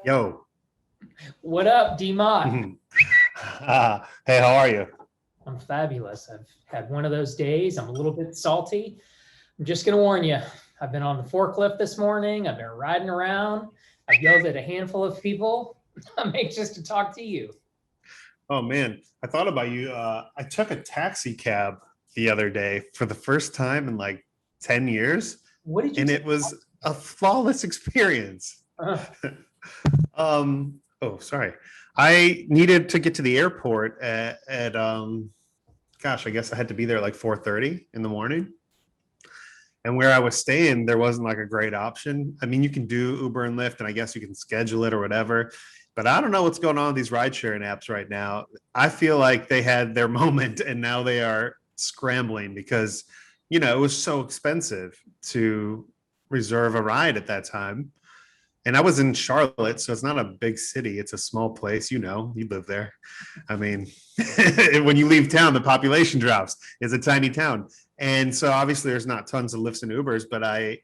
Yo. What up, D-Mod? Mhm. Hey, how are you? I'm fabulous. I've had one of those days. I'm a little bit salty. I'm just going to warn you. I've been on the forklift this morning. I've been riding around. I've yelled at a handful of people. I'm anxious to talk to you. Oh man, I thought about you. I took a taxi cab the other day for the first time in like 10 years, What did you and take? it was a flawless experience. Oh, sorry. I needed to get to the airport at gosh, I guess I had to be there like 4:30 in the morning. And where I was staying, there wasn't like a great option. I mean, you can do Uber and Lyft, and I guess you can schedule it or whatever. But I don't know what's going on with these ride sharing apps right now. I feel like they had their moment and now they are scrambling because, it was so expensive to reserve a ride at that time. And I was in Charlotte, so it's not a big city. It's a small place. You live there. I mean, when you leave town, the population drops. It's a tiny town. And so obviously there's not tons of Lyfts and Ubers, but I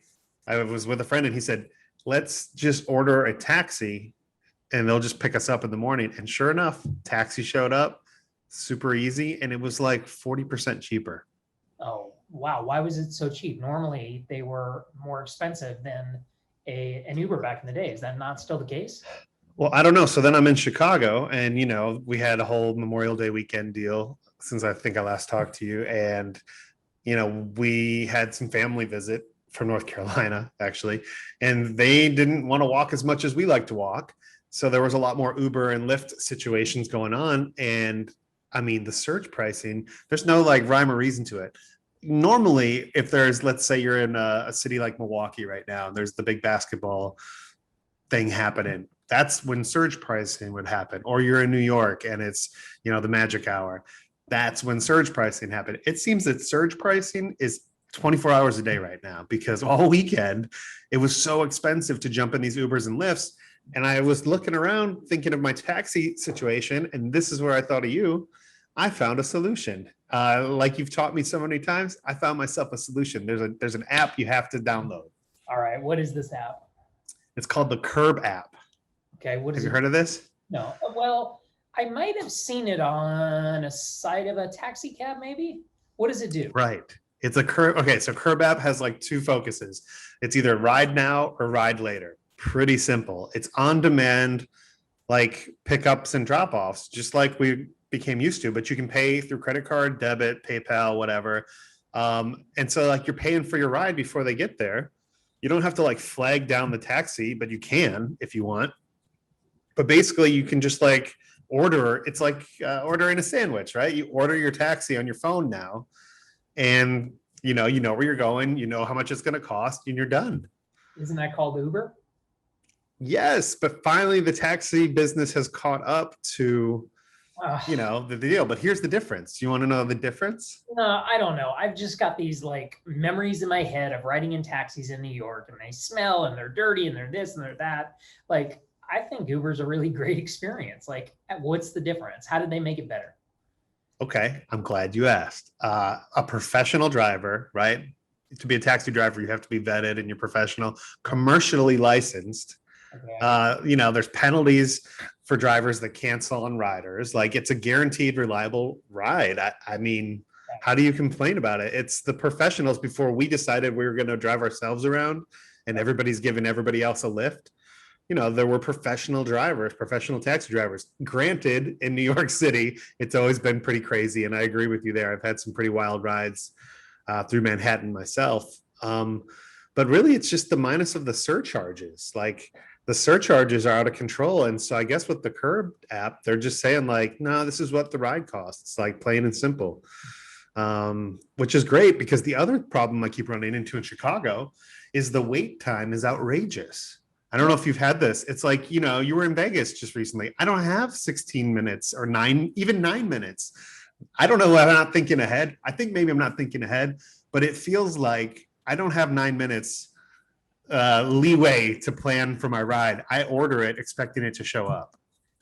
was with a friend and he said, let's just order a taxi and they'll just pick us up in the morning. And sure enough, taxi showed up, super easy, and it was like 40% cheaper. Oh, wow. Why was it so cheap? Normally, they were more expensive than an Uber back in the day. Is that not still the case? Well, I don't know. So then I'm in Chicago, and we had a whole Memorial Day weekend deal since I think I last talked to you, and we had some family visit from North Carolina actually, and they didn't want to walk as much as we like to walk. So there was a lot more Uber and Lyft situations going on, and I mean the surge pricing. There's no like rhyme or reason to it. Normally, if there's, let's say you're in a city like Milwaukee right now, and there's the big basketball thing happening, that's when surge pricing would happen. Or you're in New York and it's the magic hour, that's when surge pricing happened. It seems that surge pricing is 24 hours a day right now because all weekend it was so expensive to jump in these Ubers and Lyfts. And I was looking around thinking of my taxi situation, and this is where I thought of you. I found a solution. Like you've taught me so many times, I found myself a solution. There's an app you have to download. All right. What is this app? It's called the Curb app. Okay. What Have is you it? heard of this? No. Well, I might have seen it on a site of a taxi cab, maybe. What does it do? Right. It's a curb. Okay, so Curb app has like two focuses. It's either ride now or ride later. Pretty simple. It's on demand, like pickups and drop offs, just like we became used to. But you can pay through credit card, debit, PayPal, whatever. And so like you're paying for your ride before they get there. You don't have to like flag down the taxi, but you can if you want. But basically, you can just like order. It's like ordering a sandwich, right? You order your taxi on your phone now, and you know where you're going, you know how much it's going to cost, and you're done. Isn't that called Uber? Yes, but finally the taxi business has caught up to the deal. But here's the difference. You want to know the difference? No, I don't know. I've just got these like memories in my head of riding in taxis in New York, and they smell and they're dirty and they're this and they're that. Like, I think Uber's a really great experience. Like, what's the difference? How did they make it better? Okay, I'm glad you asked. A professional driver, right? To be a taxi driver, you have to be vetted and you're professional, commercially licensed. Okay. There's penalties for drivers that cancel on riders. Like it's a guaranteed reliable ride. I mean, how do you complain about it? It's the professionals before we decided we were going to drive ourselves around and everybody's giving everybody else a lift. There were professional drivers, professional taxi drivers. Granted, in New York City, it's always been pretty crazy. And I agree with you there. I've had some pretty wild rides through Manhattan myself. But really, it's just the minus of the surcharges. Like the surcharges are out of control. And so I guess with the Curb app, they're just saying like, no, this is what the ride costs, like plain and simple. Which is great because the other problem I keep running into in Chicago is the wait time is outrageous. I don't know if you've had this. It's like, you were in Vegas just recently. I don't have 16 minutes or even 9 minutes. I don't know if I'm not thinking ahead. I think maybe I'm not thinking ahead, but it feels like I don't have 9 minutes leeway to plan for my ride. I order it expecting it to show up.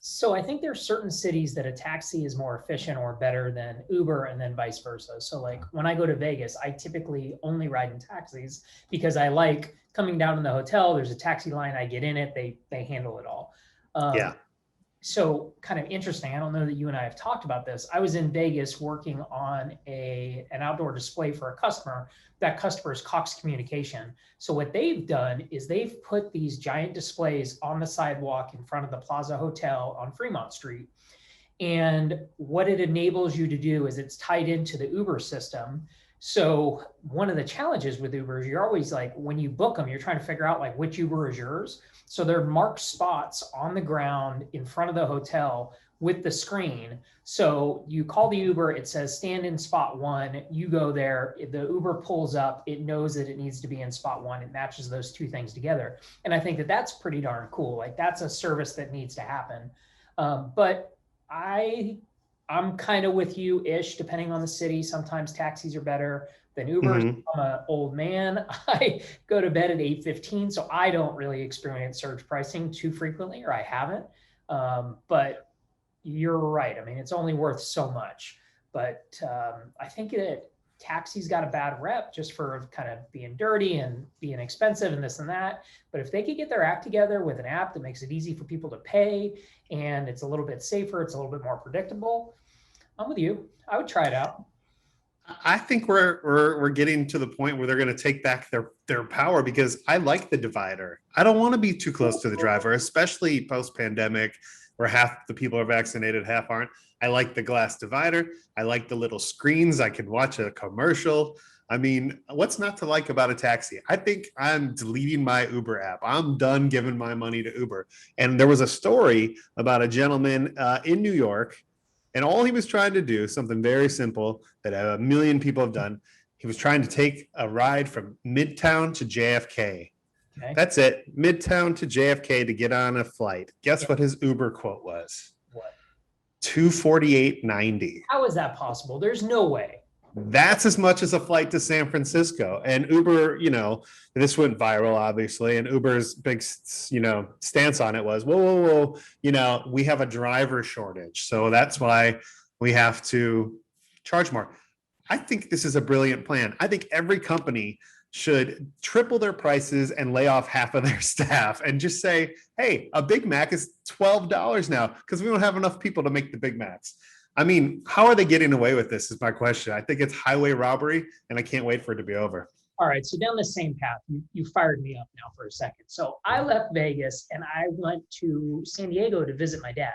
So I think there's certain cities that a taxi is more efficient or better than Uber and then vice versa. So like when I go to Vegas, I typically only ride in taxis because I like coming down in the hotel. There's a taxi line, I get in it, they handle it all. Yeah. So kind of interesting. I don't know that you and I have talked about this. I was in Vegas working on an outdoor display for a customer. That customer is Cox Communication. So what they've done is they've put these giant displays on the sidewalk in front of the Plaza Hotel on Fremont Street. And what it enables you to do is it's tied into the Uber system. So one of the challenges with Uber is you're always like, when you book them, you're trying to figure out like which Uber is yours. So they're marked spots on the ground in front of the hotel with the screen. So you call the Uber, it says stand in spot 1, you go there, the Uber pulls up, it knows that it needs to be in spot 1, it matches those two things together. And I think that that's pretty darn cool. Like that's a service that needs to happen. But I'm kind of with you ish, depending on the city. Sometimes taxis are better than Uber. Mhm. I'm an old man. I go to bed at 8:15, so I don't really experience surge pricing too frequently, or I haven't. But you're right. I mean, it's only worth so much. But I think that taxis got a bad rep just for kind of being dirty and being expensive and this and that. But if they could get their act together with an app that makes it easy for people to pay and it's a little bit safer, it's a little bit more predictable, I'm with you. I would try it out. I think we're getting to the point where they're going to take back their power, because I like the divider. I don't want to be too close to the driver, especially post pandemic, where half the people are vaccinated, half aren't. I like the glass divider. I like the little screens. I can watch a commercial. I mean, what's not to like about a taxi? I think I'm deleting my Uber app. I'm done giving my money to Uber. And there was a story about a gentleman in New York, and all he was trying to do, something very simple that a million people have done. He was trying to take a ride from Midtown to JFK. Okay. That's it. Midtown to JFK to get on a flight. Guess what his Uber quote was? What? $248.90. How is that possible? There's no way. That's as much as a flight to San Francisco. And Uber, this went viral, obviously. And Uber's big, stance on it was, whoa, we have a driver shortage. So that's why we have to charge more. I think this is a brilliant plan. I think every company should triple their prices and lay off half of their staff and just say, hey, a Big Mac is $12 now because we don't have enough people to make the Big Macs. I mean, how are they getting away with this is my question. I think it's highway robbery, and I can't wait for it to be over. All right, so down the same path, you fired me up now for a second. So I left Vegas and I went to San Diego to visit my dad.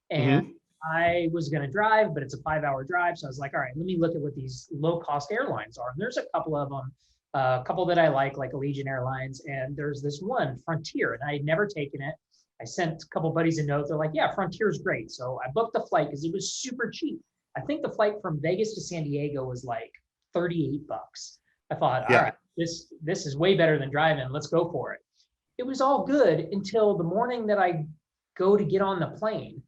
And I was going to drive, but it's a 5-hour drive. So I was like, all right, let me look at what these low-cost airlines are. And there's a couple of them, a couple that I like Allegiant Airlines. And there's this one, Frontier, and I had never taken it. I sent a couple buddies a note. They're like, yeah, Frontier's great. So I booked the flight because it was super cheap. I think the flight from Vegas to San Diego was like $38. I thought, all right, this is way better than driving. Let's go for it. It was all good until the morning that I go to get on the plane.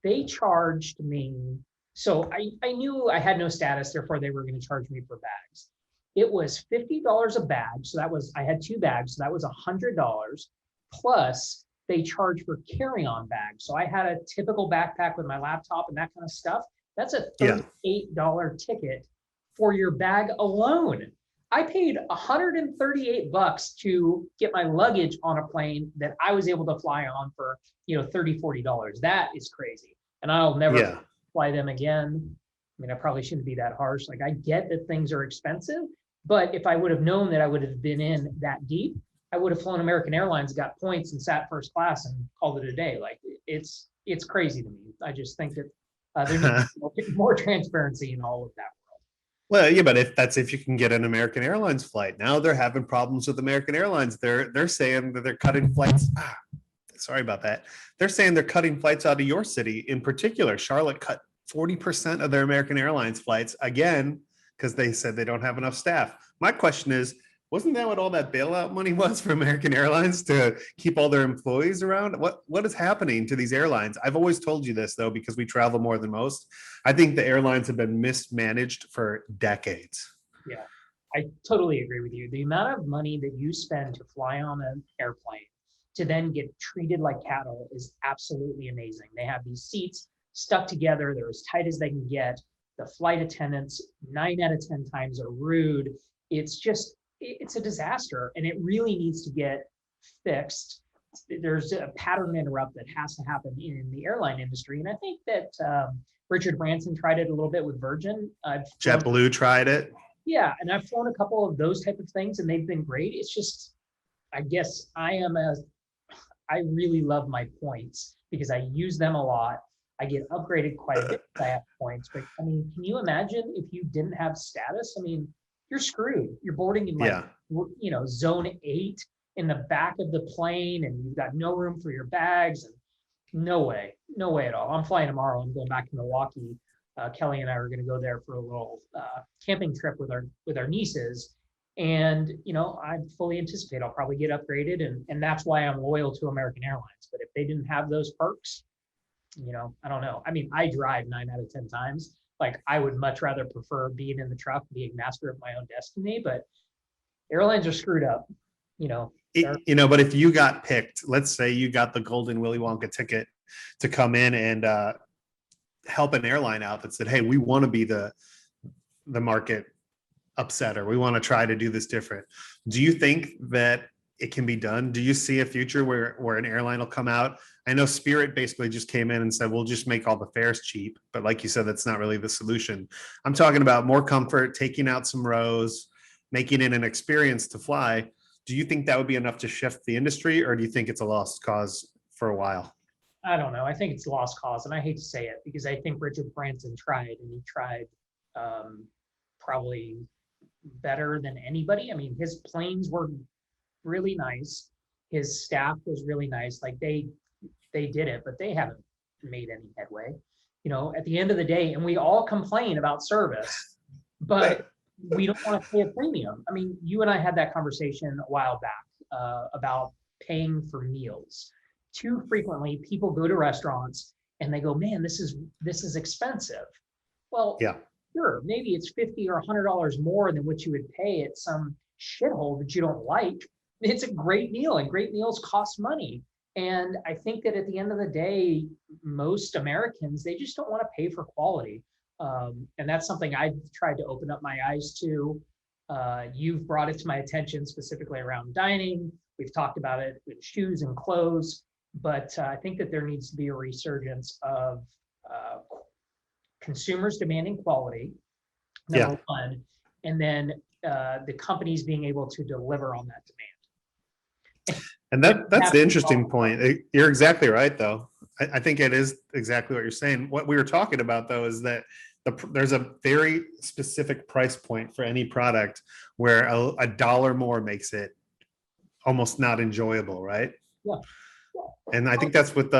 They charged me. So I knew I had no status, therefore they were going to charge me for bags. It was $50 a bag. So I had 2 bags. So that was $100 plus they charge for carry-on bags. So I had a typical backpack with my laptop and that kind of stuff. That's a $38 ticket for your bag alone. I paid $138 to get my luggage on a plane that I was able to fly on for, $30, $40. That is crazy. And I'll never fly them again. I mean, I probably shouldn't be that harsh. Like I get that things are expensive, but if I would have known that I would have been in that deep, I would have flown American Airlines, got points, and sat first class and called it a day. Like it's crazy to me. I just think that there needs to be more transparency in all of that world. Well, yeah, but if you can get an American Airlines flight, now they're having problems with American Airlines. They're saying that they're cutting flights. Sorry about that. They're saying they're cutting flights out of your city in particular. Charlotte cut 40% of their American Airlines flights again because they said they don't have enough staff. My question is, wasn't that what all that bailout money was for American Airlines to keep all their employees around? What is happening to these airlines? I've always told you this, though, because we travel more than most. I think the airlines have been mismanaged for decades. Yeah, I totally agree with you. The amount of money that you spend to fly on an airplane to then get treated like cattle is absolutely amazing. They have these seats stuck together. They're as tight as they can get. The flight attendants, 9 out of 10 times, are rude. It's a disaster, and it really needs to get fixed. There's a pattern interrupt that has to happen in the airline industry. And I think that Richard Branson tried it a little bit with Virgin. JetBlue tried it. Yeah, and I've flown a couple of those type of things, and they've been great. It's just, I guess I really love my points because I use them a lot. I get upgraded quite a bit if I have points. But I mean, can you imagine if you didn't have status? I mean, you're screwed. You're boarding in zone 8 in the back of the plane, and you've got no room for your bags. And no way at all. I'm flying tomorrow. I'm going back to Milwaukee. Kelly and I are going to go there for a little camping trip with our nieces. And, I fully anticipate I'll probably get upgraded. And that's why I'm loyal to American Airlines. But if they didn't have those perks, I don't know. I mean, I drive 9 out of 10 times. Like, I would much rather prefer being in the truck, being master of my own destiny. But airlines are screwed up, But if you got picked, let's say you got the golden Willy Wonka ticket to come in and help an airline out that said, hey, we want to be the market upsetter. We want to try to do this different. Do you think that it can be done? Do you see a future where an airline will come out? I know Spirit basically just came in and said, we'll just make all the fares cheap. But like you said, that's not really the solution. I'm talking about more comfort, taking out some rows, making it an experience to fly. Do you think that would be enough to shift the industry, or do you think it's a lost cause for a while? I don't know. I think it's a lost cause, and I hate to say it because I think Richard Branson tried, and he tried probably better than anybody. I mean, his planes were really nice. His staff was really nice. Like they did it, but they haven't made any headway. At the end of the day, and we all complain about service, but we don't want to pay a premium. I mean, you and I had that conversation a while back about paying for meals. Too frequently, people go to restaurants and they go, man, this is expensive. Well, yeah, sure, maybe it's $50 or $100 more than what you would pay at some shithole that you don't like. It's a great meal, and great meals cost money. And I think that at the end of the day, most Americans, they just don't want to pay for quality. And that's something I've tried to open up my eyes to. You've brought it to my attention specifically around dining. We've talked about it with shoes and clothes, but I think that there needs to be a resurgence of consumers demanding quality, number one, and then the companies being able to deliver on that demand. And that's the interesting point. You're exactly right, though. I think it is exactly what you're saying. What we were talking about, though, is that there's a very specific price point for any product where a dollar more makes it almost not enjoyable, right? Yeah. And I think that's with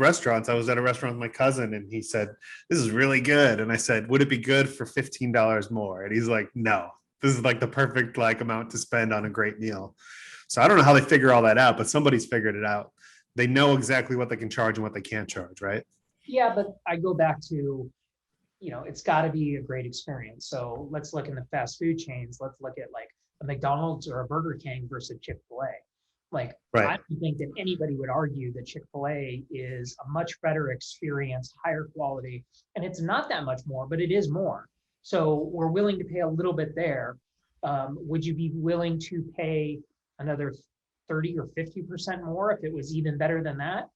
restaurants. I was at a restaurant with my cousin, and he said, "This is really good." And I said, "Would it be good for $15 more?" And he's like, "No, this is like the perfect amount to spend on a great meal." So I don't know how they figure all that out, but somebody's figured it out. They know exactly what they can charge and what they can't charge, right? Yeah, but I go back to, it's got to be a great experience. So let's look in the fast food chains. Let's look at like a McDonald's or a Burger King versus Chick-fil-A. Like, right. I don't think that anybody would argue that Chick-fil-A is a much better experience, higher quality, and it's not that much more, but it is more. So we're willing to pay a little bit there. Would you be willing to pay another 30 or 50% more if it was even better than that?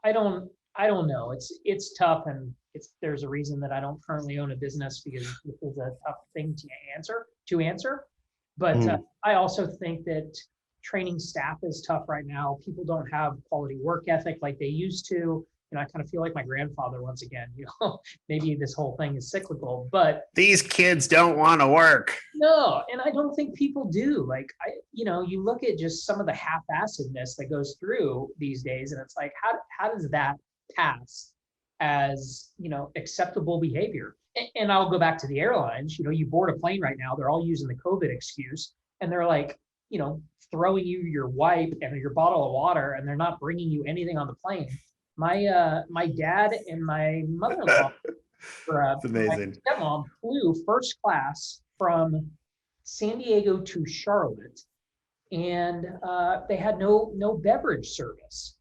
I don't know. It's tough, and there's a reason that I don't currently own a business, because this is a tough thing to answer. But I also think that training staff is tough right now. People don't have quality work ethic like they used to. I kind of feel like my grandfather once again. Maybe this whole thing is cyclical, but these kids don't want to work. No, and I don't think people do. Like, you look at just some of the half-assedness that goes through these days, and it's like, how does that pass as acceptable behavior? And I'll go back to the airlines. You board a plane right now, they're all using the COVID excuse, and they're like, throwing you your wipe and your bottle of water, and they're not bringing you anything on the plane. My dad and my mother-in-law, That's amazing. My stepmom, flew first class from San Diego to Charlotte and they had no beverage service.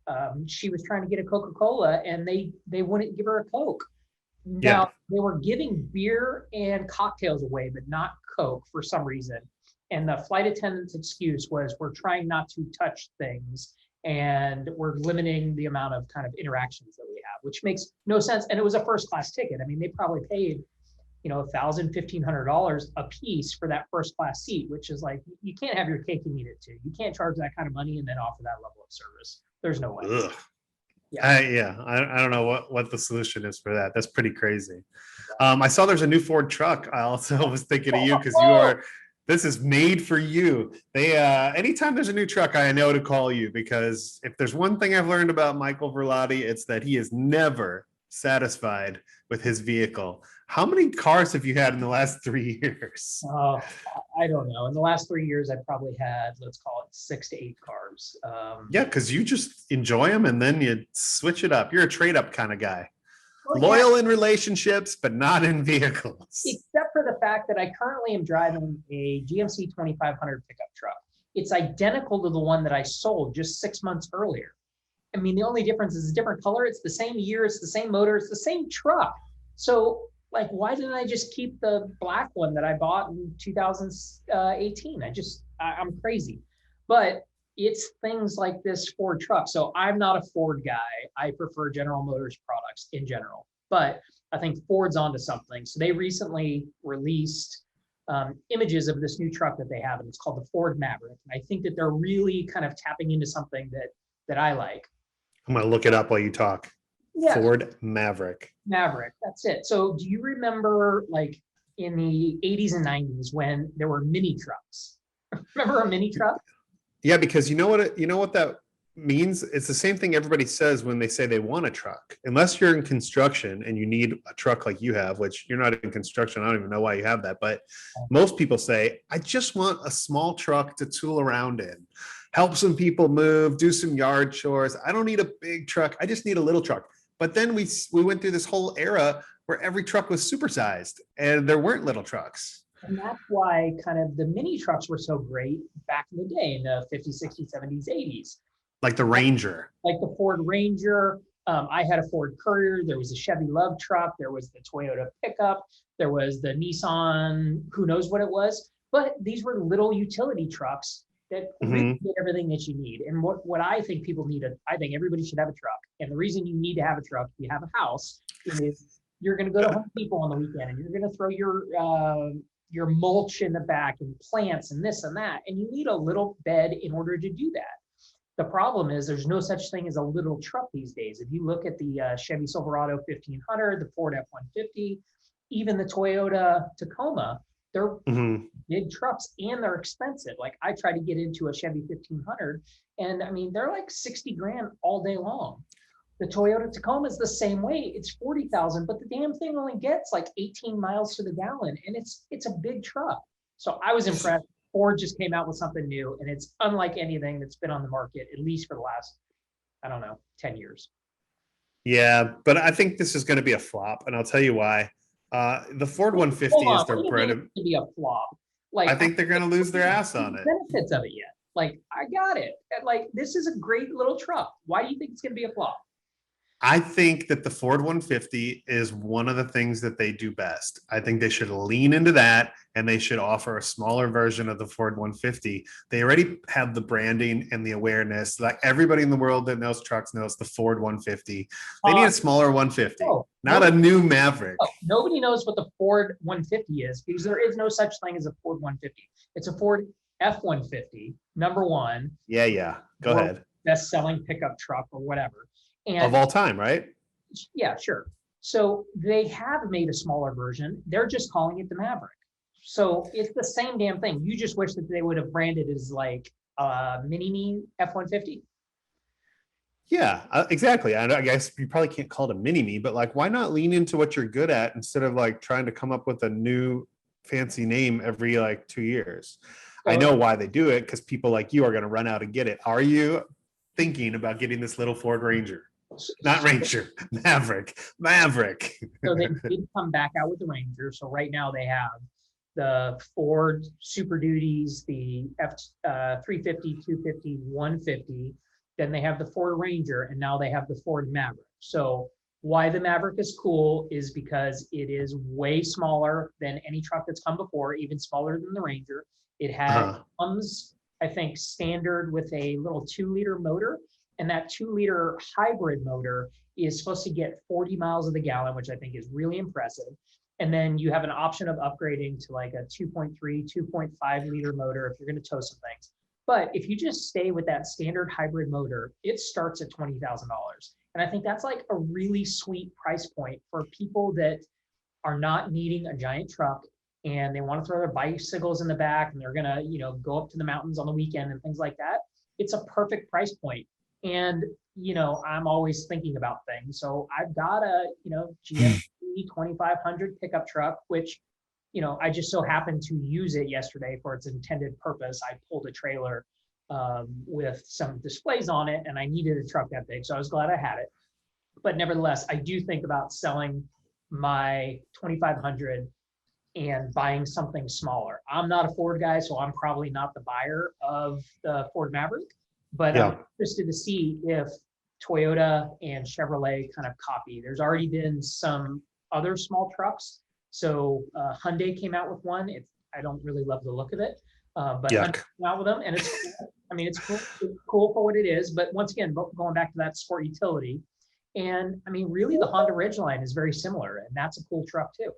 She was trying to get a Coca-Cola, and they wouldn't give her a Coke. Yeah. Now they were giving beer and cocktails away, but not Coke for some reason. And the flight attendant's excuse was, we're trying not to touch things and we're limiting the amount of kind of interactions that we have, which makes no sense. And it was a first class ticket. I mean, they probably paid, $1,000, $1,500 a piece for that first class seat, which is like, you can't have your cake and eat it too. You can't charge that kind of money and then offer that level of service. There's no way. Ugh. Yeah. I don't know what the solution is for that. That's pretty crazy. I saw there's a new Ford truck. I also was thinking of you because this is made for you. They anytime there's a new truck, I know to call you, because if there's one thing I've learned about Michael Verlotti, it's that he is never satisfied with his vehicle. How many cars have you had in the last 3 years? I don't know. In the last 3 years, I've probably had, let's call it 6 to 8 cars. Yeah, because you just enjoy them and then you switch it up. You're a trade-up kind of guy. Well, loyal in relationships, but not in vehicles. Except for the fact that I currently am driving a GMC 2500 pickup truck. It's identical to the one that I sold just 6 months earlier. I mean, the only difference is a different color. It's the same year. It's the same motor. It's the same truck. So, like, why didn't I just keep the black one that I bought in 2018? I'm crazy. But it's things like this Ford truck. So I'm not a Ford guy. I prefer General Motors products in general. But I think Ford's onto something. So they recently released images of this new truck that they have, and it's called the Ford Maverick. And I think that they're really kind of tapping into something that I like. I'm going to look it up while you talk. Yeah. Ford Maverick. Maverick, that's it. So do you remember, like, in the 80s and 90s when there were mini trucks? Remember a mini truck? Yeah, because you know what that means? It's the same thing everybody says when they say they want a truck. Unless you're in construction and you need a truck like you have, which you're not in construction. I don't even know why you have that. But most people say, I just want a small truck to tool around in, help some people move, do some yard chores. I don't need a big truck. I just need a little truck. But then we went through this whole era where every truck was supersized and there weren't little trucks. And that's why kind of the mini trucks were so great back in the day, in the 50s, 60s, 70s, 80s. Like the Ranger. Like the Ford Ranger. I had a Ford Courier. There was a Chevy Love truck. There was the Toyota pickup. There was the Nissan, who knows what it was. But these were little utility trucks that really did everything that you need. And what I think people need, I think everybody should have a truck. And the reason you need to have a truck, if you have a house, is you're going to go to Home Depot on the weekend and you're going to throw your mulch in the back and plants and this and that. And you need a little bed in order to do that. The problem is there's no such thing as a little truck these days. If you look at the Chevy Silverado 1500, the Ford F-150, even the Toyota Tacoma, they're big trucks and they're expensive. Like, I tried to get into a Chevy 1500 and I mean, they're like 60 grand all day long. The Toyota Tacoma is the same way. It's 40,000, but the damn thing only gets like 18 miles to the gallon, and it's a big truck. So I was impressed. Ford just came out with something new, and it's unlike anything that's been on the market, at least for the last, 10 years. Yeah, but I think this is going to be a flop, and I'll tell you why. The Ford 150 is their bread. It's going to be a flop. Like, I think they're going to lose their ass on it. Benefits of it yet? Like, I got it. Like, this is a great little truck. Why do you think it's going to be a flop? I think that the Ford 150 is one of the things that they do best. I think they should lean into that, and they should offer a smaller version of the Ford 150. They already have the branding and the awareness. Like, everybody in the world that knows trucks knows the Ford 150. They need a smaller 150, not a new Maverick. Nobody knows what the Ford 150 is, because there is no such thing as a Ford 150. It's a Ford F-150, number one. Yeah. Go ahead. Best-selling pickup truck or whatever. And of all time, right? Yeah, sure. So they have made a smaller version. They're just calling it the Maverick. So it's the same damn thing. You just wish that they would have branded it as like a mini F-150. Yeah, exactly. I guess you probably can't call it a mini me, but like, why not lean into what you're good at instead of like trying to come up with a new fancy name every like 2 years? So, I know why they do it, because people like you are going to run out and get it. Are you thinking about getting this little Ford Ranger? Not Ranger, Maverick. So they did come back out with the Ranger. So right now they have the Ford Super Duties, the F-350, 250, 150. Then they have the Ford Ranger, and now they have the Ford Maverick. So why the Maverick is cool is because it is way smaller than any truck that's come before, even smaller than the Ranger. It comes, I think, standard with a little 2-liter motor, and that 2-liter hybrid motor is supposed to get 40 miles of the gallon, which I think is really impressive. And then you have an option of upgrading to like a 2.3, 2.5 liter motor if you're going to tow some things. But if you just stay with that standard hybrid motor, it starts at $20,000. And I think that's like a really sweet price point for people that are not needing a giant truck and they want to throw their bicycles in the back and they're going to, you know, go up to the mountains on the weekend and things like that. It's a perfect price point. And, you know, I'm always thinking about things. So I've got a, you know, GMC 2500 pickup truck, which, you know, I just so happened to use it yesterday for its intended purpose. I pulled a trailer with some displays on it and I needed a truck that big. So I was glad I had it. But nevertheless, I do think about selling my 2500 and buying something smaller. I'm not a Ford guy, so I'm probably not the buyer of the Ford Maverick, but I'm interested to see if Toyota and Chevrolet kind of copy. There's already been some other small trucks. So Hyundai came out with one. I don't really love the look of it, but Hyundai came out with them, and it's cool. I mean, it's cool. It's cool for what it is. But once again, going back to that sport utility, and I mean, really, the Honda Ridgeline is very similar, and that's a cool truck too.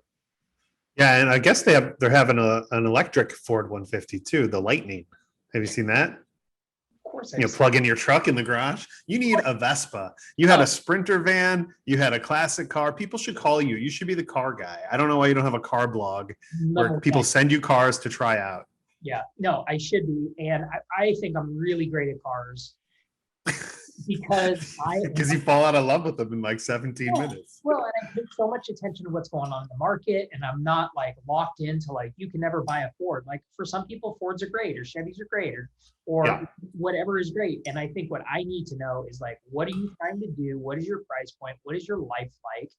Yeah, and I guess they're having an electric Ford 150 too, the Lightning. Have you seen that? Of course, you know, plug in your truck in the garage. You need a Vespa. You had a Sprinter van. You had a classic car. People should call you. You should be the car guy. I don't know why you don't have a car blog where people send you cars to try out. Yeah, no, I should be, and I think I'm really great at cars. Because you fall out of love with them in like 17 minutes. Well, and I pay so much attention to what's going on in the market, and I'm not like locked into like you can never buy a Ford. Like for some people, Fords are great, or Chevys are great, or whatever is great. And I think what I need to know is like, what are you trying to do? What is your price point? What is your life like?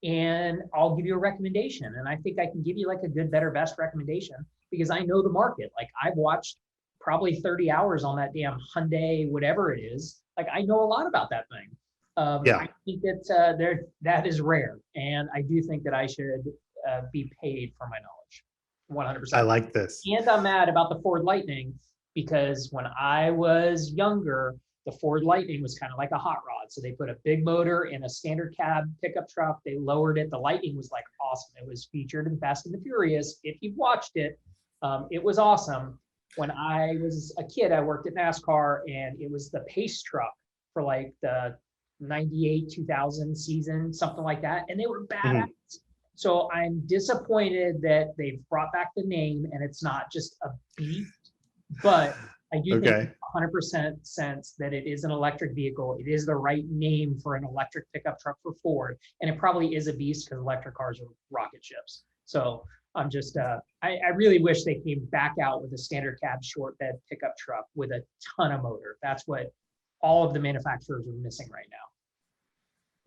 And I'll give you a recommendation. And I think I can give you like a good, better, best recommendation because I know the market. Like I've watched probably 30 hours on that damn Hyundai, whatever it is. Like I know a lot about that thing. I think that that is rare, and I do think that I should be paid for my knowledge, 100%. I like this. And I'm mad about the Ford Lightning because when I was younger, the Ford Lightning was kind of like a hot rod. So they put a big motor in a standard cab pickup truck. They lowered it. The Lightning was like awesome. It was featured in Fast and the Furious. If you've watched it, it was awesome. When I was a kid, I worked at NASCAR, and it was the pace truck for like the 98, 2000 season, something like that. And they were badass. So I'm disappointed that they've brought back the name and it's not just a beast, but I do think 100% sense that it is an electric vehicle. It is the right name for an electric pickup truck for Ford. And it probably is a beast because electric cars are rocket ships. So I'm just, I really wish they came back out with a standard cab short bed pickup truck with a ton of motor. That's what all of the manufacturers are missing right now.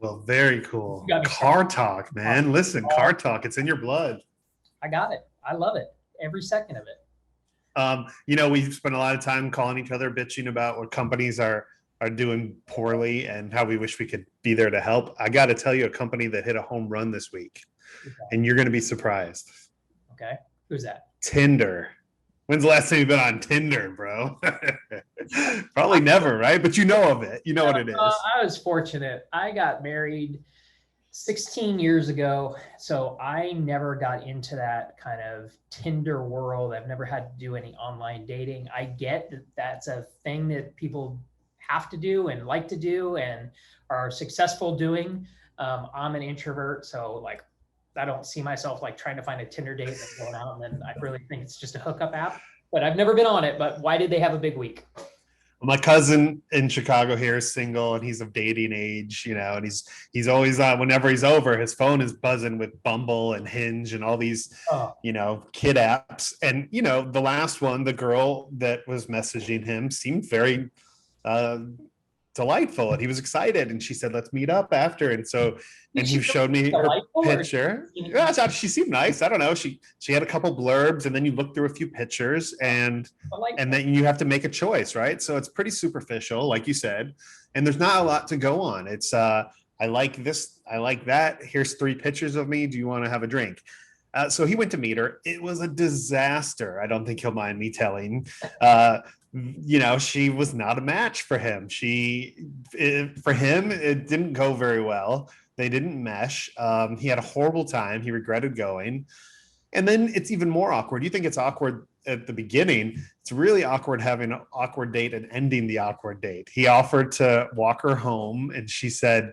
Well, very cool. Car talk, man. Listen, car talk. It's in your blood. I got it. I love it. Every second of it. You know, we spend a lot of time calling each other, bitching about what companies are doing poorly and how we wish we could be there to help. I got to tell you a company that hit a home run this week, and you're going to be surprised. Okay. Who's that? Tinder. When's the last time you've been on Tinder, bro? Probably never, right? But you know of it. You know what it is. I was fortunate. I got married 16 years ago. So I never got into that kind of Tinder world. I've never had to do any online dating. I get that that's a thing that people have to do and like to do and are successful doing. I'm an introvert. So like, I don't see myself like trying to find a Tinder date and going out, and then I really think it's just a hookup app. But I've never been on it. But why did they have a big week? Well, my cousin in Chicago here is single, and he's of dating age, you know, and he's always on. Whenever he's over, his phone is buzzing with Bumble and Hinge and all these, you know, kid apps. And you know, the last one, the girl that was messaging him seemed very delightful, and he was excited, and she said, let's meet up after. And so, and he She showed me her delightful, or picture. Yeah, she seemed nice. I don't know, she had a couple blurbs, and then you look through a few pictures, and delightful? then you have to make a choice, right? So it's pretty superficial, like you said, and there's not a lot to go on. It's I like this, I like that, here's 3 pictures of me, do you want to have a drink? So he went to meet her. It was a disaster. I don't think he'll mind me telling. She was not a match for him. For him, it didn't go very well. They didn't mesh. He had a horrible time. He regretted going. And then it's even more awkward. You think it's awkward at the beginning. It's really awkward having an awkward date and ending the awkward date. He offered to walk her home, and she said,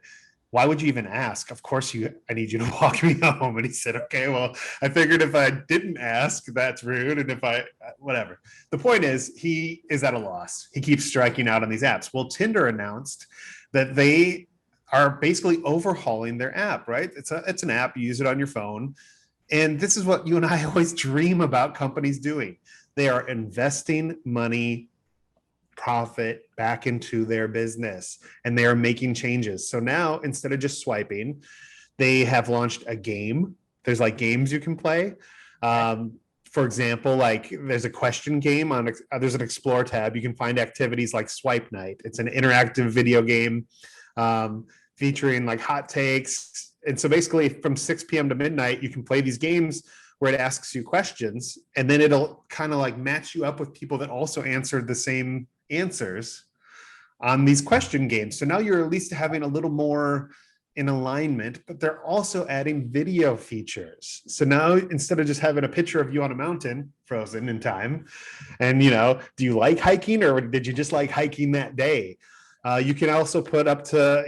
why would you even ask? Of course I need you to walk me home. And he said, okay, well, I figured if I didn't ask, that's rude. And if whatever. The point is, he is at a loss. He keeps striking out on these apps. Well, Tinder announced that they are basically overhauling their app, right? It's an app, you use it on your phone. And this is what you and I always dream about companies doing. They are investing money, profit back into their business, and they are making changes. So now, instead of just swiping, they have launched a game. There's like games you can play. For example, like there's a question game there's an explore tab. You can find activities like swipe night. It's an interactive video game featuring like hot takes. And so basically from 6 p.m. to midnight, you can play these games where it asks you questions, and then it'll kind of like match you up with people that also answered the same answers on these question games. So now you're at least having a little more in alignment, but they're also adding video features. So now, instead of just having a picture of you on a mountain frozen in time, and do you like hiking, or did you just like hiking that day? You can also put up to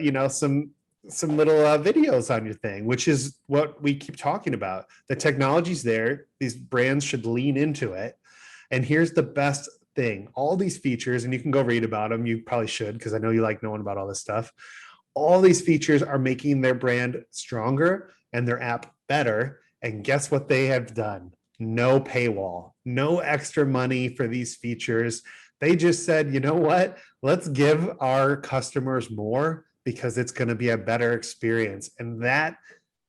some little videos on your thing, which is what we keep talking about. The technology's there. These brands should lean into it. And here's the best thing. All these features, and you can go read about them. You probably should, because I know you like knowing about all this stuff. All these features are making their brand stronger and their app better. And guess what they have done? No paywall, no extra money for these features. They just said, you know what? Let's give our customers more, because it's going to be a better experience. And that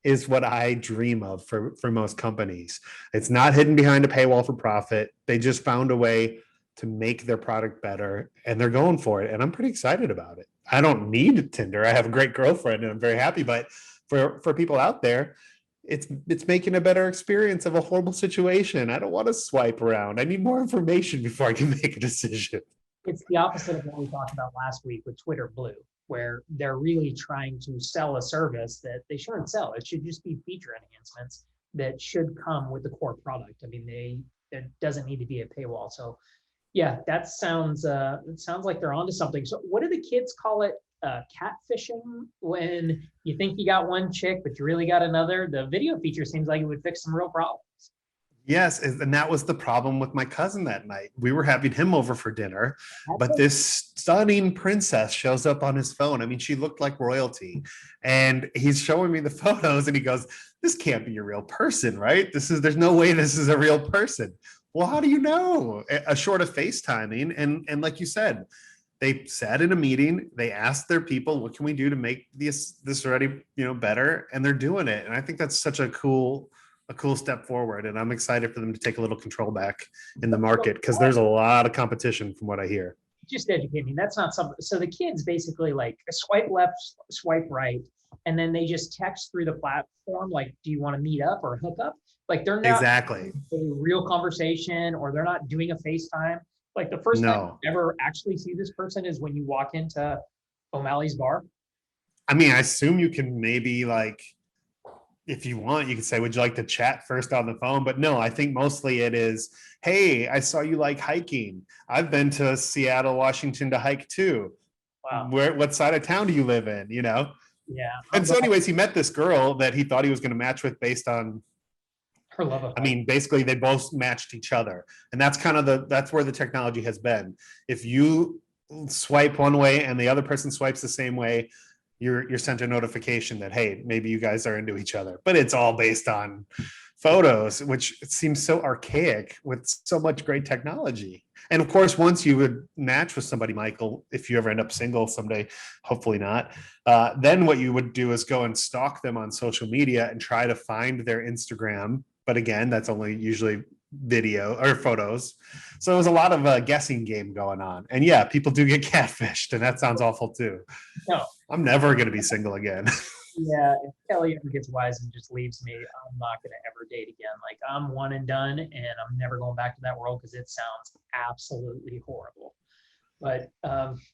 is what I dream of for most companies. It's not hidden behind a paywall for profit. They just found a way to make their product better, and they're going for it. And I'm pretty excited about it. I don't need Tinder. I have a great girlfriend and I'm very happy, but for people out there, it's making a better experience of a horrible situation. I don't want to swipe around. I need more information before I can make a decision. It's the opposite of what we talked about last week with Twitter Blue, where they're really trying to sell a service that they shouldn't sell. It should just be feature enhancements that should come with the core product. I mean, it doesn't need to be a paywall. So yeah, that sounds it sounds like they're onto something. So what do the kids call it? Catfishing, when you think you got one chick, but you really got another? The video feature seems like it would fix some real problems. Yes, and that was the problem with my cousin that night. We were having him over for dinner, but this stunning princess shows up on his phone. I mean, she looked like royalty. And he's showing me the photos, and he goes, this can't be a real person, right? There's no way this is a real person. Well, how do you know? Short of FaceTiming. And like you said, they sat in a meeting, they asked their people, what can we do to make this already, better? And they're doing it. And I think that's such a cool step forward. And I'm excited for them to take a little control back in the market, because there's a lot of competition from what I hear. Just educate me. That's not something. So the kids basically like swipe left, swipe right, and then they just text through the platform. Like, do you want to meet up or hook up? Like, they're not exactly a real conversation, or they're not doing a FaceTime. Like, the first time you ever actually see this person is when you walk into O'Malley's bar. I mean, I assume you can maybe, like, if you want, you can say, would you like to chat first on the phone? But no, I think mostly it is, hey, I saw you like hiking. I've been to Seattle, Washington to hike too. Wow. What side of town do you live in? Yeah. And so anyways, he met this girl that he thought he was going to match with based on her love of hiking. I mean, basically they both matched each other. And that's kind of that's where the technology has been. If you swipe one way and the other person swipes the same way, you're sent a notification that, hey, maybe you guys are into each other. But it's all based on photos, which seems so archaic with so much great technology. And of course, once you would match with somebody, Michael, if you ever end up single someday, hopefully not, then what you would do is go and stalk them on social media and try to find their Instagram. But again, that's only usually video or photos. So it was a lot of a guessing game going on. And yeah, people do get catfished, and that sounds awful too. No. I'm never going to be single again. Yeah, if Kelly ever gets wise and just leaves me, I'm not going to ever date again. Like, I'm one and done, and I'm never going back to that world because it sounds absolutely horrible. But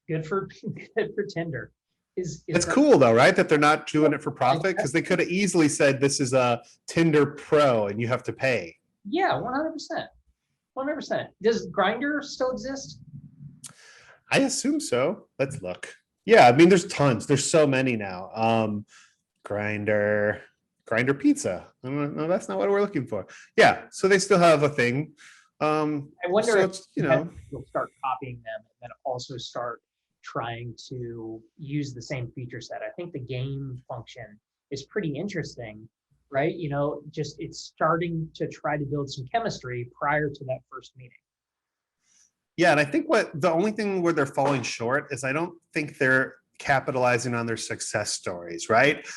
good for good for Tinder. It's cool though, right? That they're not doing it for profit, because they could have easily said this is a Tinder Pro and you have to pay. Yeah, 100%. 100%. Does Grindr still exist? I assume so. Let's look. Yeah, I mean, there's tons. There's so many now. Grinder Pizza. No, that's not what we're looking for. Yeah, so they still have a thing. I wonder so if it's, you know, you'll start copying them and then also start trying to use the same feature set. I think the game function is pretty interesting, right? You know, just it's starting to try to build some chemistry prior to that first meeting. yeah, and I think what the only thing where they're falling short is I don't think they're capitalizing on their success stories, right?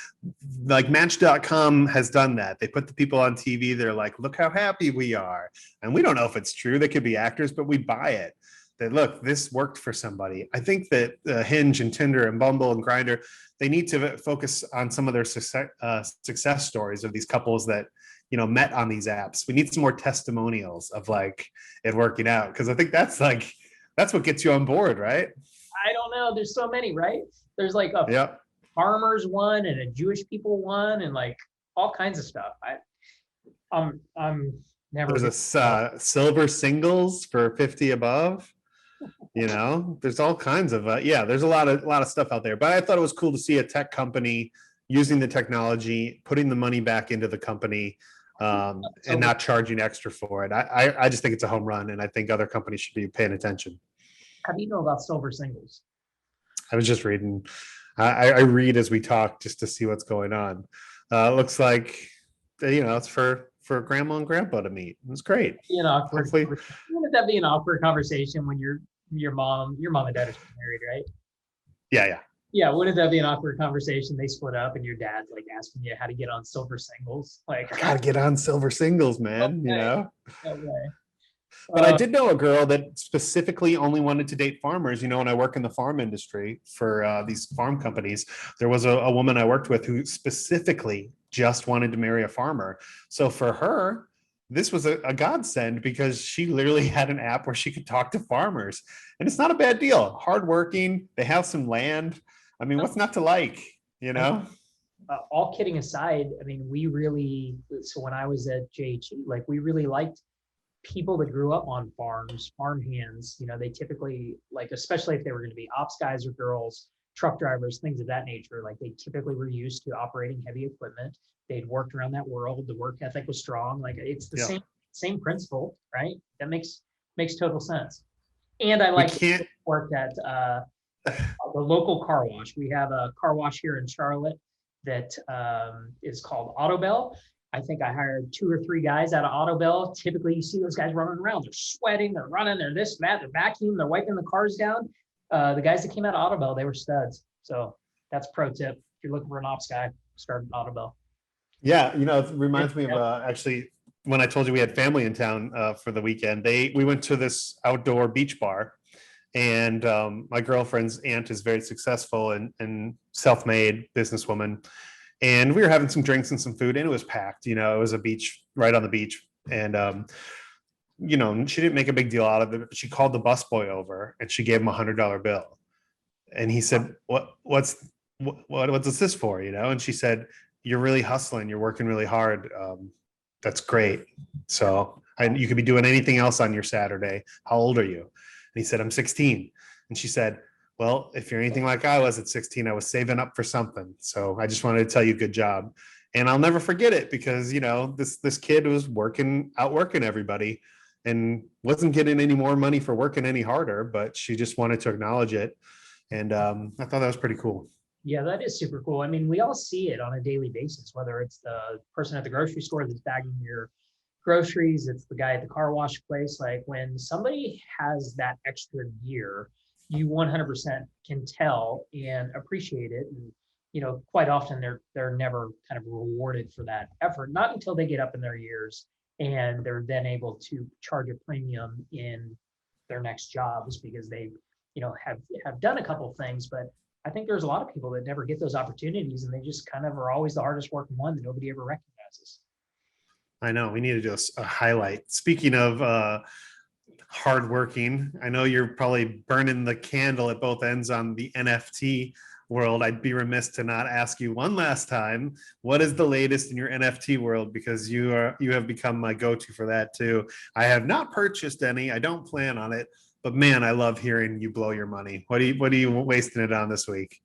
Like Match.com has done that. They put the people on TV, they're like, look how happy we are. And we don't know if it's true. They could be actors, but we buy it. That look, this worked for somebody. I think that Hinge and Tinder and Bumble and Grindr, they need to focus on some of their success stories of these couples that, you know, met on these apps. We need some more testimonials of like it working out, because I think that's what gets you on board, right? I don't know. There's so many, right? There's like a farmers one and a Jewish people one and like all kinds of stuff. I'm never. There's a silver singles for 50 above. You know, there's all kinds of there's a lot of stuff out there. But I thought it was cool to see a tech company using the technology, putting the money back into the company, and not charging extra for it. I just think it's a home run, and I think other companies should be paying attention. How do you know about silver singles? I was just reading. I read as we talk just to see what's going on. Looks like, you know, it's for grandma and grandpa to meet. It's great. Hopefully, wouldn't that be an awkward conversation when your mom and dad are married, right? Yeah. Yeah, wouldn't that be an awkward conversation? They split up and your dad's like asking you how to get on silver singles. Like, I gotta get on silver singles, man. Okay. You know? Okay. But I did know a girl that specifically only wanted to date farmers. You know, when I work in the farm industry for these farm companies, there was a woman I worked with who specifically just wanted to marry a farmer. So for her, this was a godsend, because she literally had an app where she could talk to farmers. And it's not a bad deal. Hardworking, they have some land. I mean, what's not to like, you know? All kidding aside, I mean, so when I was at JHE, like we really liked people that grew up on farms, farm hands. You know, they typically, like, especially if they were going to be ops guys or girls, truck drivers, things of that nature, like they typically were used to operating heavy equipment. They'd worked around that world. The work ethic was strong. Like it's the same principle, right? That makes total sense. And I worked at the local car wash. We have a car wash here in Charlotte that is called Autobell. I think I hired 2 or 3 guys out of Autobell. Typically, you see those guys running around. They're sweating, they're running, they're this, that, they're vacuuming, they're wiping the cars down. The guys that came out of Autobell, they were studs. So that's pro tip. If you're looking for an ops guy, start an Autobell. Yeah, you know, it reminds me of actually when I told you we had family in town for the weekend. We went to this outdoor beach bar, and my girlfriend's aunt is very successful and self-made businesswoman. And we were having some drinks and some food, and it was packed. You know, it was a beach right on the beach, and you know, she didn't make a big deal out of it. But she called the busboy over, and she gave him $100 bill, and he said, "What's this for?" You know, and she said, "You're really hustling. You're working really hard. That's great. So you could be doing anything else on your Saturday. How old are you?" And he said, "I'm 16." And she said, "Well, if you're anything like I was at 16, I was saving up for something. So I just wanted to tell you good job." And I'll never forget it, because, you know, this kid was outworking everybody and wasn't getting any more money for working any harder, but she just wanted to acknowledge it. And I thought that was pretty cool. Yeah, that is super cool. I mean, we all see it on a daily basis, whether it's the person at the grocery store that's bagging your groceries, it's the guy at the car wash place. Like when somebody has that extra gear, you 100% can tell and appreciate it. And, quite often they're never kind of rewarded for that effort, not until they get up in their years and they're then able to charge a premium in their next jobs because they, have done a couple of things. But I think there's a lot of people that never get those opportunities and they just kind of are always the hardest working one that nobody ever recognizes. I know we need to do a highlight. Speaking of hardworking, I know you're probably burning the candle at both ends on the NFT world. I'd be remiss to not ask you one last time, what is the latest in your NFT world? Because you have become my go-to for that too. I have not purchased any. I don't plan on it, but man, I love hearing you blow your money. What are you wasting it on this week?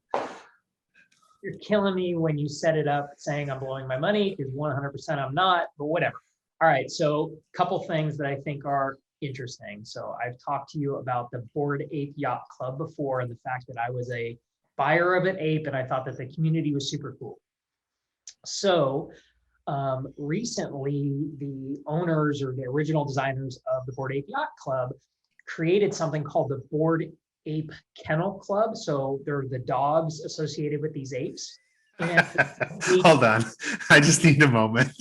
You're killing me when you set it up saying I'm blowing my money, because 100% I'm not, but whatever. All right, so a couple things that I think are interesting. So I've talked to you about the Bored Ape Yacht Club before, and the fact that I was a buyer of an ape and I thought that the community was super cool. So recently, the owners or the original designers of the Bored Ape Yacht Club created something called the Bored Ape Kennel Club. So they're the dogs associated with these apes. And hold on, I just need a moment.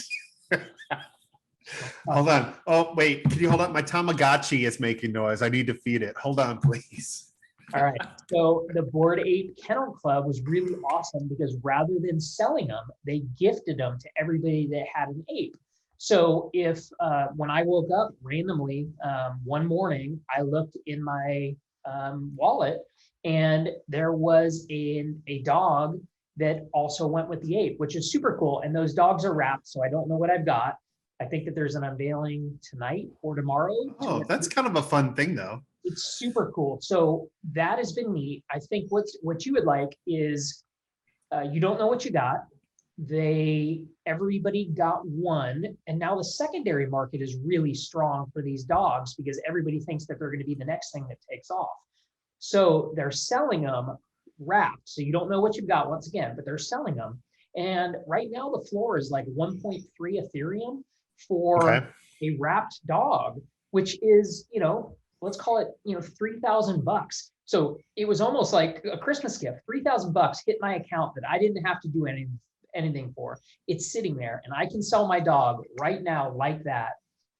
Hold on. Oh, wait, can you hold on? My Tamagotchi is making noise. I need to feed it. Hold on, please. All right. So the Bored Ape Kennel Club was really awesome because rather than selling them, they gifted them to everybody that had an ape. So if when I woke up randomly one morning, I looked in my wallet and there was a dog that also went with the ape, which is super cool. And those dogs are wrapped, so I don't know what I've got. I think that there's an unveiling tonight or tomorrow. Oh, that's kind of a fun thing though. It's super cool. So that has been neat. I think what you would like is you don't know what you got. Everybody got one, and now the secondary market is really strong for these dogs because everybody thinks that they're going to be the next thing that takes off. So they're selling them wrapped. So you don't know what you've got once again, but they're selling them. And right now the floor is like 1.3 Ethereum for a wrapped dog, which is, let's call it, $3,000. So it was almost like a Christmas gift. $3,000 hit my account that I didn't have to do anything for. It's sitting there, and I can sell my dog right now like that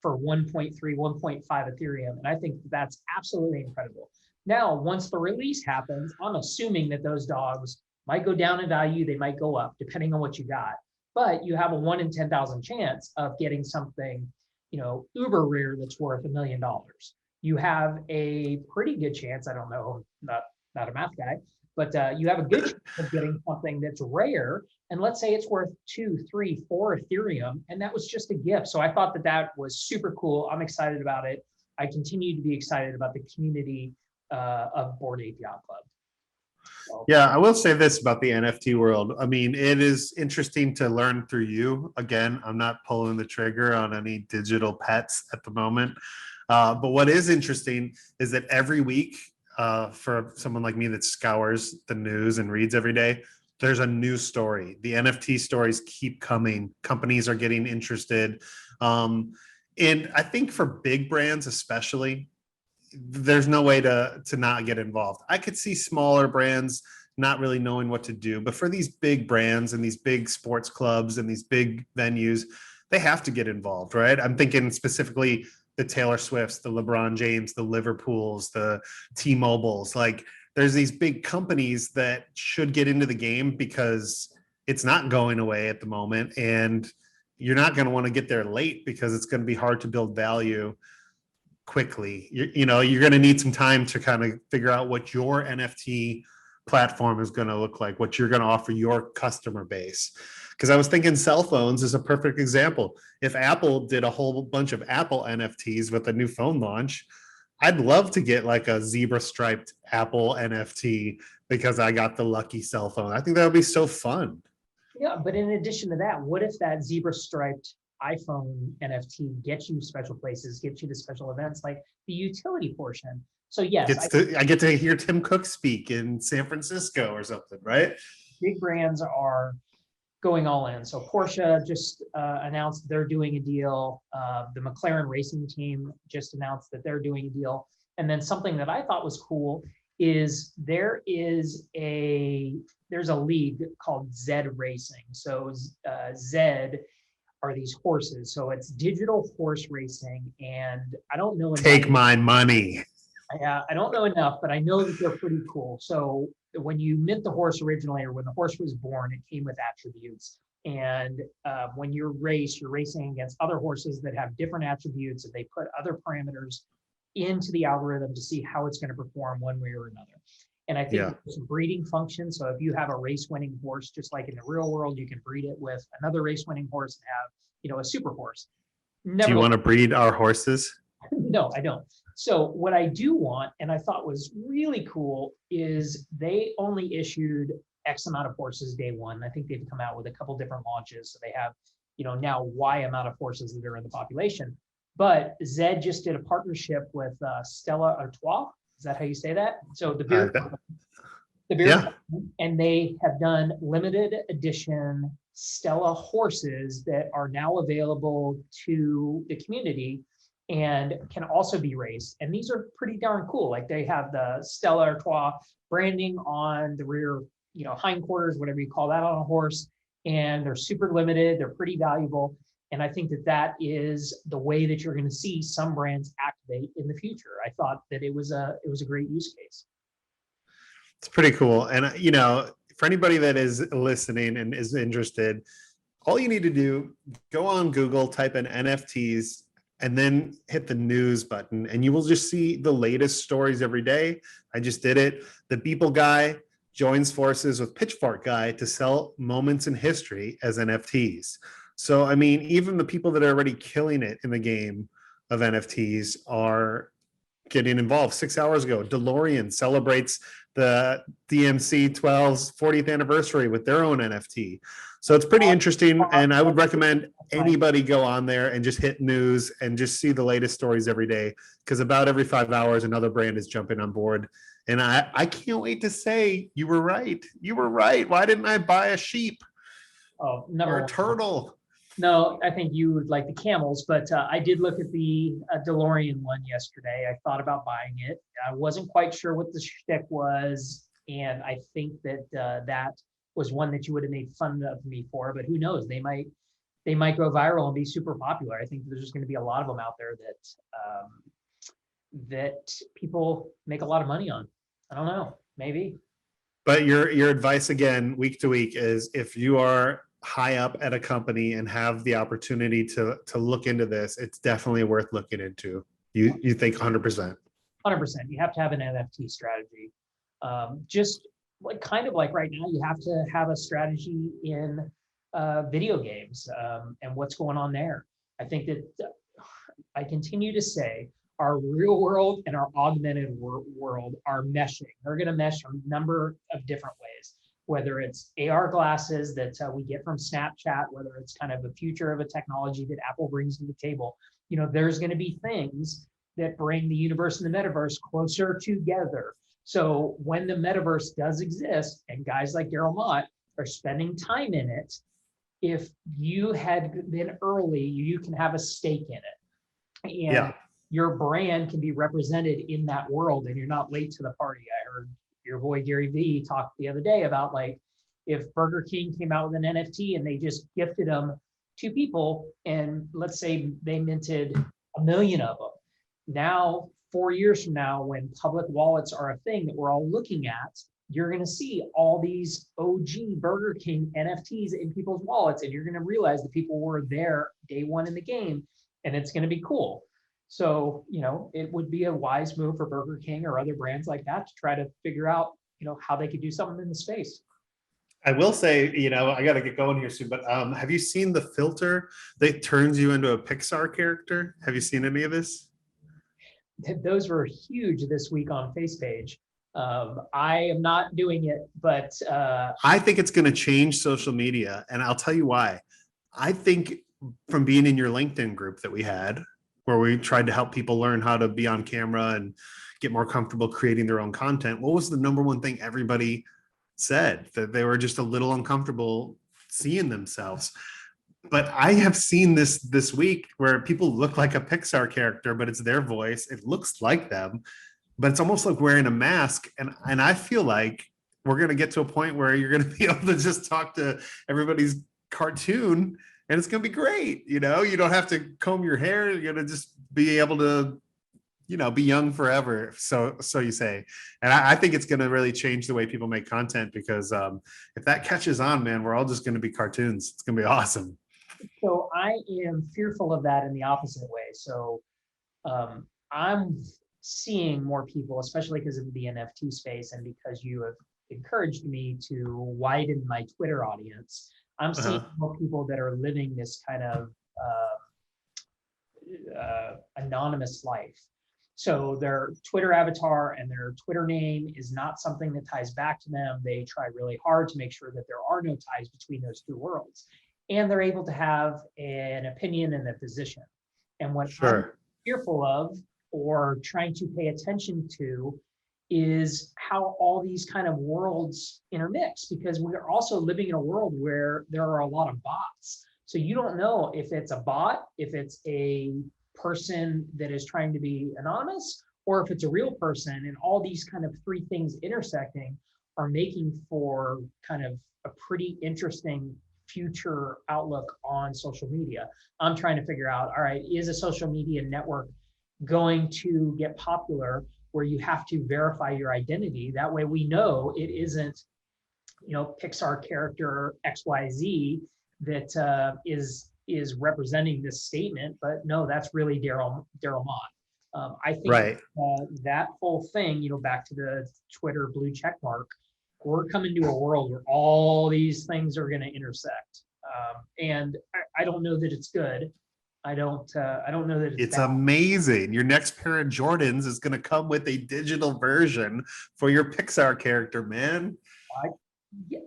for 1.3, 1.5 Ethereum. And I think that's absolutely incredible. Now, once the release happens, I'm assuming that those dogs might go down in value. They might go up depending on what you got. But you have a 1 in 10,000 chance of getting something, uber rare that's worth $1 million. You have a pretty good chance, I don't know, not a math guy, but you have a good chance of getting something that's rare. And let's say it's worth 2, 3, 4 Ethereum, and that was just a gift. So I thought that was super cool. I'm excited about it. I continue to be excited about the community of Bored Ape Yacht Club. Yeah, I will say this about the NFT world. I mean, it is interesting to learn through you. Again, I'm not pulling the trigger on any digital pets at the moment. But what is interesting is that every week, for someone like me that scours the news and reads every day, there's a new story. The NFT stories keep coming. Companies are getting interested. And I think for big brands especially, there's no way to not get involved. I could see smaller brands not really knowing what to do, but for these big brands and these big sports clubs and these big venues, they have to get involved, right? I'm thinking specifically the Taylor Swifts, the LeBron James, the Liverpools, the T-Mobiles. Like there's these big companies that should get into the game because it's not going away at the moment, and you're not going to want to get there late because it's going to be hard to build value quickly. You're going to need some time to kind of figure out what your NFT platform is going to look like, what you're going to offer your customer base. Because I was thinking cell phones is a perfect example. If Apple did a whole bunch of Apple NFTs with a new phone launch, I'd love to get like a zebra striped Apple NFT because I got the lucky cell phone. I think that would be so fun. Yeah, but in addition to that, what if that zebra striped iPhone NFT gets you special places, gets you to special events, like the utility portion? So yes, I get to hear Tim Cook speak in San Francisco or something, right? big brands are going all in. So Porsche just announced they're doing a deal. The McLaren racing team just announced that they're doing a deal. And then something that I thought was cool is there's a league called Zed Racing. So Zed are these horses. So it's digital horse racing, and I don't know enough. Take my money. I don't know enough, but I know that they're pretty cool. So when you mint the horse originally, or when the horse was born, it came with attributes. And when you're racing against other horses that have different attributes, and they put other parameters into the algorithm to see how it's going to perform one way or another. And I think there's some breeding function. So if you have a race-winning horse, just like in the real world, you can breed it with another race-winning horse and have, a super horse. Do you want to breed our horses? No, I don't. So what I do want, and I thought was really cool, is they only issued X amount of horses day one. I think they've come out with a couple different launches. So they have, now Y amount of horses that are in the population. But Zed just did a partnership with Stella Artois. Is that how you say that? So the beer, and they have done limited edition Stella horses that are now available to the community and can also be raced. And these are pretty darn cool. Like they have the Stella Artois branding on the rear, hindquarters, whatever you call that on a horse. And they're super limited. They're pretty valuable. And I think that is the way that you're going to see some brands activate in the future. I thought that it was a great use case. It's pretty cool. And, for anybody that is listening and is interested, all you need to do, go on Google, type in NFTs, and then hit the news button, and you will just see the latest stories every day. I just did it. The Beeple guy joins forces with Pitchfork guy to sell moments in history as NFTs. So, I mean, even the people that are already killing it in the game of NFTs are getting involved. 6 hours ago, DeLorean celebrates the DMC 12's 40th anniversary with their own NFT. So it's pretty interesting. And I would recommend anybody go on there and just hit news and just see the latest stories every day, because about every 5 hours, another brand is jumping on board. And I can't wait to say, you were right. You were right. Why didn't I buy a sheep or a turtle? No, I think you would like the camels, but I did look at the DeLorean one yesterday. I thought about buying it. I wasn't quite sure what the shtick was, and I think that that was one that you would have made fun of me for. But who knows? They might go viral and be super popular. I think there's just going to be a lot of them out there that people make a lot of money on. I don't know, maybe. But your advice again, week to week, is if you are high up at a company and have the opportunity to look into this, it's definitely worth looking into. You think 100%? 100%. You have to have an NFT strategy. Just kind of like right now, you have to have a strategy in video games and what's going on there. I think that I continue to say our real world and our augmented world are meshing. They're going to mesh a number of different ways, whether it's AR glasses that we get from Snapchat, whether it's kind of a future of a technology that Apple brings to the table. There's going to be things that bring the universe and the metaverse closer together. So when the metaverse does exist, and guys like Daryl Mott are spending time in it, if you had been early, you can have a stake in it. And your brand can be represented in that world, and you're not late to the party. I heard your boy Gary Vee talked the other day about, like, if Burger King came out with an NFT and they just gifted them to people, and let's say they minted 1 million of them. Now, 4 years from now, when public wallets are a thing that we're all looking at, you're going to see all these OG Burger King NFTs in people's wallets, and you're going to realize that people were there day one in the game, and it's going to be cool. So, it would be a wise move for Burger King or other brands like that to try to figure out, how they could do something in the space. I will say, I got to get going here soon, but have you seen the filter that turns you into a Pixar character? Have you seen any of this? Those were huge this week on FacePage. I am not doing it, but I think it's going to change social media, and I'll tell you why. I think from being in your LinkedIn group that we had, where we tried to help people learn how to be on camera and get more comfortable creating their own content, what was the number one thing everybody said, that they were just a little uncomfortable seeing themselves. But I have seen this week where people look like a Pixar character, but it's their voice. It looks like them, but it's almost like wearing a mask. And I feel like we're going to get to a point where you're going to be able to just talk to everybody's cartoon and it's going to be great. You know, you don't have to comb your hair. You're going to just be able to, be young forever. So you say. And I think it's going to really change the way people make content, because if that catches on, man, we're all just going to be cartoons. It's going to be awesome. So I am fearful of that in the opposite way. So I'm seeing more people, especially because of the NFT space and because you have encouraged me to widen my Twitter audience. I'm seeing more people that are living this kind of anonymous life. So their Twitter avatar and their Twitter name is not something that ties back to them. They try really hard to make sure that there are no ties between those two worlds. And they're able to have an opinion and a position. And what I'm fearful of or trying to pay attention to is how all these kind of worlds intermix, because we're also living in a world where there are a lot of bots. So you don't know if it's a bot, if it's a person that is trying to be anonymous, or if it's a real person. And all these kind of three things intersecting are making for kind of a pretty interesting future outlook on social media. I'm trying to figure out, all right, is a social media network going to get popular where you have to verify your identity? That way we know it isn't, Pixar character XYZ that is representing this statement, but no, that's really Daryl Mott. I think that whole thing, back to the Twitter blue check mark, we're coming to a world where all these things are going to intersect, and I don't know that it's good. I don't know that it's amazing. Your next pair of Jordans is going to come with a digital version for your Pixar character, man.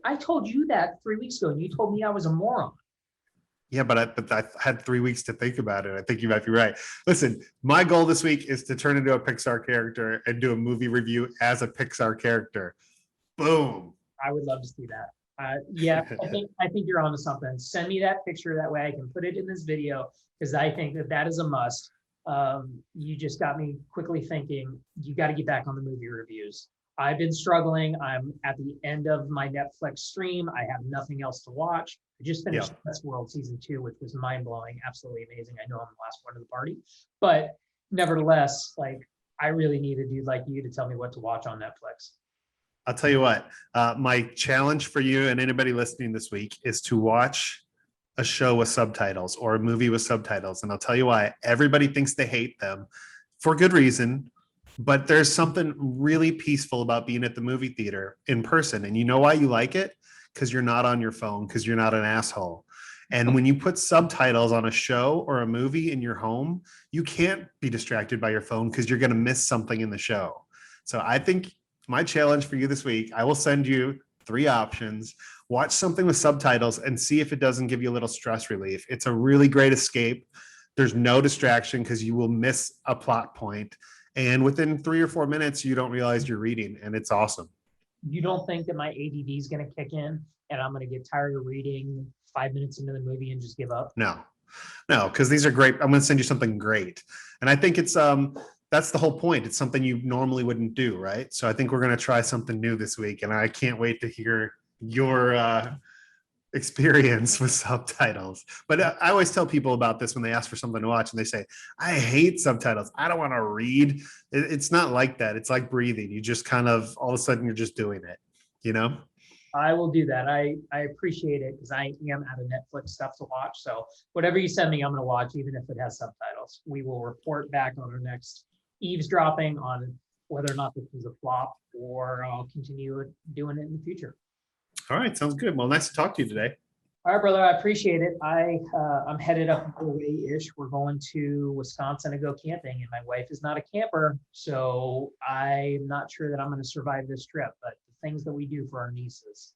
I told you that 3 weeks ago, and you told me I was a moron. Yeah, but I had 3 weeks to think about it. I think you might be right. Listen, my goal this week is to turn into a Pixar character and do a movie review as a Pixar character. Boom. I would love to see that. Yeah, I think you're onto something. Send me that picture, that way I can put it in this video, because I think that is a must. You just got me quickly thinking, you got to get back on the movie reviews. I've been struggling. I'm at the end of my Netflix stream. I have nothing else to watch. I just finished Westworld season 2, which was mind-blowing, absolutely amazing. I know I'm the last one of the party, but nevertheless, I really need a dude like you to tell me what to watch on Netflix. I'll tell you what, my challenge for you and anybody listening this week is to watch a show with subtitles or a movie with subtitles. And I'll tell you why. Everybody thinks they hate them for good reason, but there's something really peaceful about being at the movie theater in person. And you know why you like it? Because you're not on your phone, because you're not an asshole. And when you put subtitles on a show or a movie in your home, you can't be distracted by your phone because you're going to miss something in the show. So I think my challenge for you this week, I will send you 3 options. Watch something with subtitles and see if it doesn't give you a little stress relief. It's a really great escape. There's no distraction because you will miss a plot point. And within 3 or 4 minutes, you don't realize you're reading, and it's awesome. You don't think that my ADD is going to kick in and I'm going to get tired of reading 5 minutes into the movie and just give up? No, because these are great. I'm going to send you something great. And I think it's, that's the whole point. It's something you normally wouldn't do, right? So I think we're going to try something new this week, and I can't wait to hear your experience with subtitles. But I always tell people about this when they ask for something to watch and they say, I hate subtitles. I don't want to read. It's not like that. It's like breathing. You just kind of, all of a sudden you're just doing it, I will do that. I appreciate it because I am out of Netflix stuff to watch. So whatever you send me, I'm going to watch, even if it has subtitles. We will report back on our next eavesdropping on whether or not this was a flop, or I'll continue doing it in the future. All right. Sounds good. Well, nice to talk to you today. All right, brother. I appreciate it. I'm headed up the way-ish. We're going to Wisconsin to go camping, and my wife is not a camper, so I'm not sure that I'm going to survive this trip, but the things that we do for our nieces.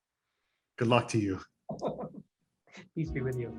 Good luck to you. Peace be with you.